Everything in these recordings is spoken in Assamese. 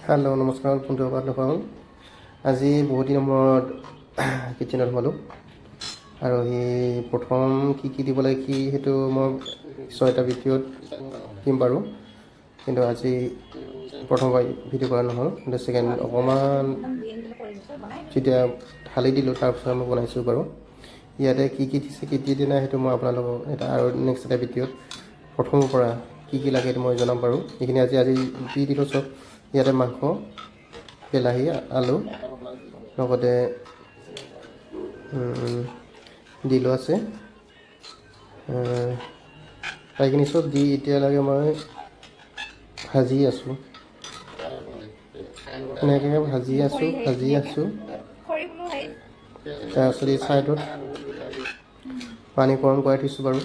হেল্ল' নমস্কাৰ পুনৰবাৰ হ'ল আজি বহুত দিনৰ মূৰত কিটচেনত সোমালোঁ আৰু সেই প্ৰথম কি দিব লাগে সেইটো মই এটা ভিডিঅ'ত দিম বাৰু কিন্তু আজি প্ৰথমবাৰ ভিডিঅ' কৰা নহ'ল কিন্তু ছেকেণ্ড অকণমান যেতিয়া ঢালি দিলোঁ তাৰপিছত মই বনাইছোঁ বাৰু ইয়াতে কি দিছে কি দিয়া নাই সেইটো মই আপোনালোকক এটা আৰু নেক্সট এটা ভিডিঅ'ত প্ৰথমৰ পৰা কি লাগে সেইটো মই জনাম বাৰু এইখিনি আজি দি দিলোঁ চব ইয়াতে মাংস বিলাহী আলু লগতে দিলো আছে এইখিনি চব দি এতিয়ালৈকে মই ভাজি আছোঁ এনেকৈ ভাজি আছোঁ তাৰপিছত এই ছাইডত পানী গৰম কৰাই থৈছোঁ বাৰু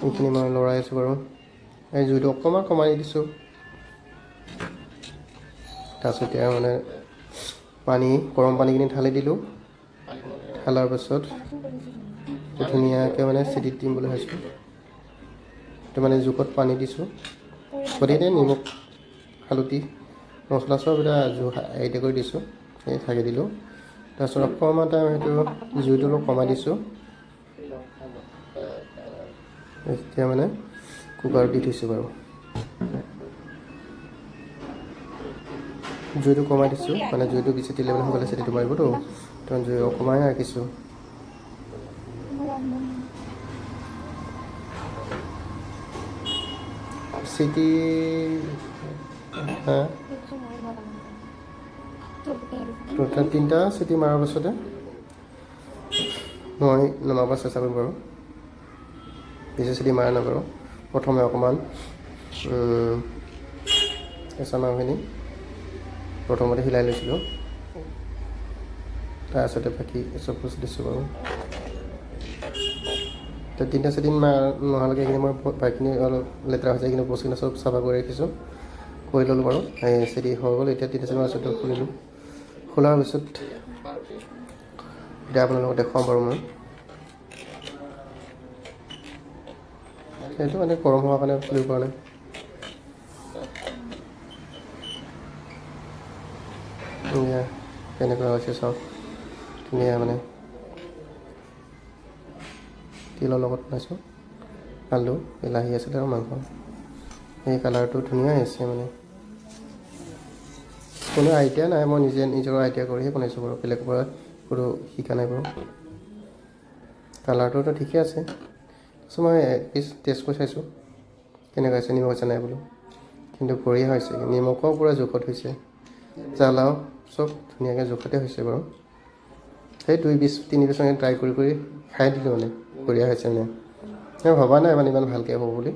এইখিনি মই লৰাই আছোঁ বাৰু এই জুইটো অকণমান কমাই দিছোঁ তাৰপিছত এতিয়া মানে গৰম পানীখিনি ঢালি দিলোঁ ঢালাৰ পাছত ধুনীয়াকৈ মানে চিটিত দিম বুলি ভাবিছোঁ সেইটো মানে জোখত পানী দিছোঁ গতিকে নিমখ হালধি মছলা চব এটা জোখ আইডিয়া কৰি দিছোঁ সেই থাকি দিলোঁ তাৰপিছত অকণমান টাইম সেইটো জুইটো অলপ কমাই দিছোঁ এতিয়া মানে কুকাৰত দি থৈছোঁ বাৰু জুইটো কমাই দিছোঁ মানে জুইটো বেছি দিলে মানে সোনকালে চিটিটো মাৰিবতো তো জুই অকমাই ৰাখিছোঁ চিটি তিনিটা চিটি মাৰাৰ পাছতে মই নমাব চেষ্টা কৰিম বাৰু বেছি চিটি মাৰা নাই বাৰু প্ৰথমে অকণমান কেঁচা মাংসখিনি প্ৰথমতে হিলাই লৈছিলোঁ তাৰপিছতে বাকী চব বস্তু দিছোঁ বাৰু তো তিনিটা চিটি নোহোৱালৈকে এইখিনি মই বাকীখিনি অলপ লেতেৰা হৈছে এইখিনি বস্তুখিনি চব চাফা কৰি ৰাখিছোঁ কৰি ল'লোঁ বাৰু এই চিটি হৈ গ'ল এতিয়া তিনিটা চিটি মাছটো খুলিলোঁ খোলাৰ পিছত এতিয়া আপোনালোকক দেখুৱাম বাৰু মই সেইটো মানে গৰম হোৱাৰ কাৰণে খুলিব পৰা নাই কেনেকুৱা হৈছে চাওক ধুনীয়া মানে তিলৰ লগত বনাইছোঁ আলু বিলাহী আছিলে আৰু মাংস সেই কালাৰটো ধুনীয়া আহিছে মানে কোনো আইডিয়া নাই মই নিজৰ আইডিয়া কৰিহে বনাইছোঁ বাৰু বেলেগৰ পৰা কোনো শিকা নাই বাৰু কালাৰটোতো ঠিকে আছে তাৰপিছত মই পিছ টেষ্ট কৰি চাইছোঁ কেনেকুৱা হৈছে নিমখ হৈছে নাই বোলো কিন্তু বঢ়িয়া হৈছে নিমখো পূৰা জোখত হৈছে জ্বালাও চব ধুনীয়াকৈ জোখতে হৈছে বাৰু সেই 2-3 পিছলৈকে ট্ৰাই কৰি খাই দিলোঁ মানে বঢ়িয়া হৈছে মানে মই ভবা নাই মানে ইমান ভালকৈ হ'ব বুলি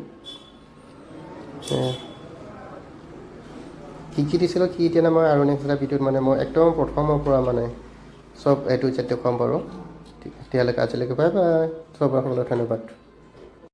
কি দিছিলোঁ কি এতিয়া মই আৰু নেক্সট এটা ভিডিঅ'ত মানে মই একদম প্ৰথমৰ পৰা মানে চব A to Z দেখুৱাম বাৰু তেতিয়ালৈকে আজিলৈকে বাই বাই চবৰ সকলোকে ধন্যবাদ